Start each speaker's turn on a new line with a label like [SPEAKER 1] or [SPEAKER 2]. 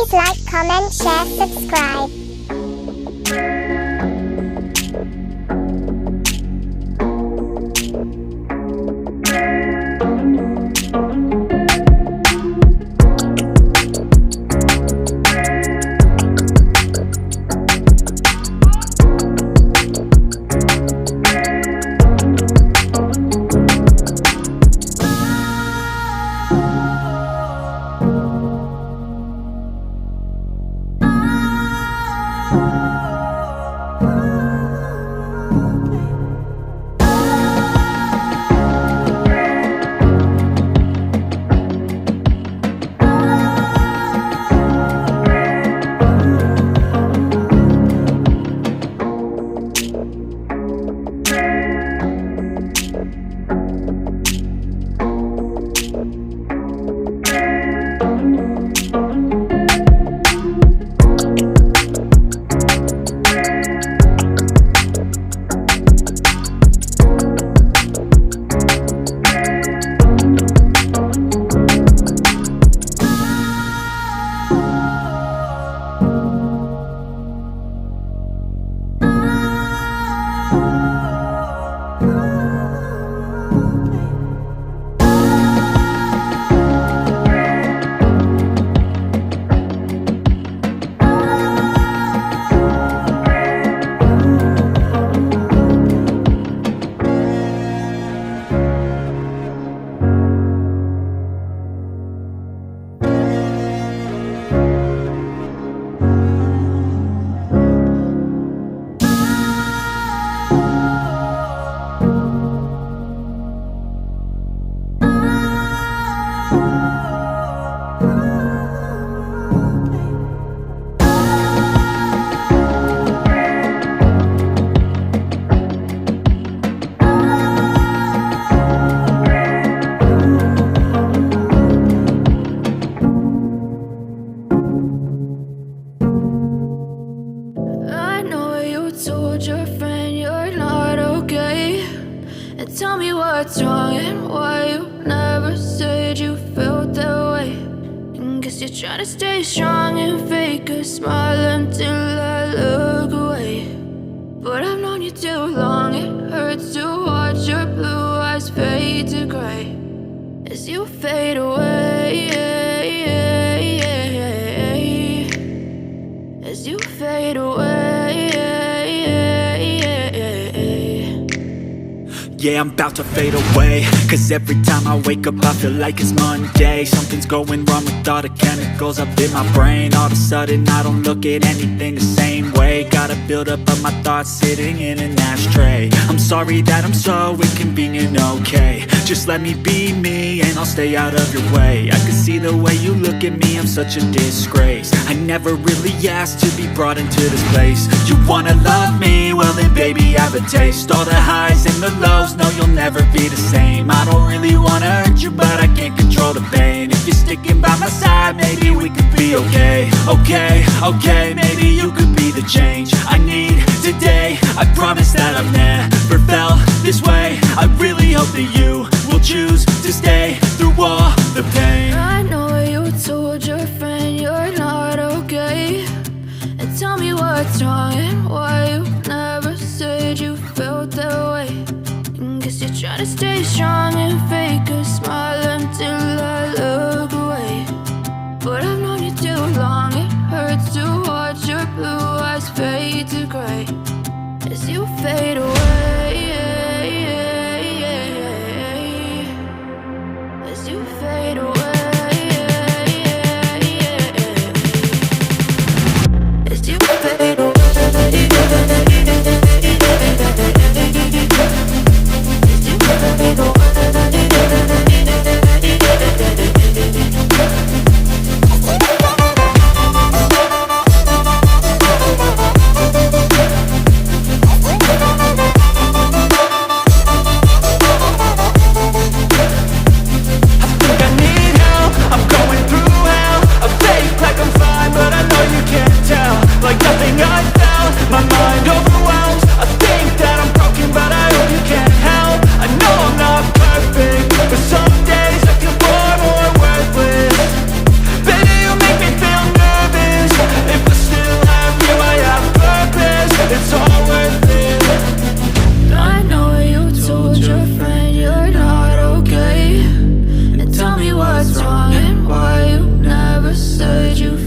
[SPEAKER 1] Please like, comment, share, subscribe.
[SPEAKER 2] Tell me what's wrong and why you never said you felt that way. And guess you're trying to stay strong and fake a smile until I look away. But I've known you too long, it hurts to watch your blue eyes fade to gray as you fade away. As you fade away.
[SPEAKER 3] Yeah, I'm about to fade away, cause every time I wake up I feel like it's Monday. Something's going wrong with all the chemicals up in my brain. All of a sudden I don't look at anything the same way. Got a buildup of my thoughts sitting in an ashtray. I'm sorry that I'm so inconvenient, okay. Just let me be me and I'll stay out of your way. I can see the way you look at me, I'm such a disgrace. I never really asked to be brought into this place. You wanna love me? Well then baby I have a taste. All the highs and the lows, no, you'll never be the same. I don't really wanna hurt you, but I can't control the pain. If you're sticking by my side, maybe we could be okay. Okay, maybe you could be the change I need today. I promise that I've never felt this way. I really hope that you will choose to stay through all the pain.
[SPEAKER 2] I know you told your friend you're not okay. And tell me what's wrong and why you never said you felt that way. Guess you're trying to stay strong and fake a smile until I look away. But I've known you too long, it hurts to watch your blue eyes fade to gray as you fade away. As you fade away. As you fade away. what's wrong and why you never said you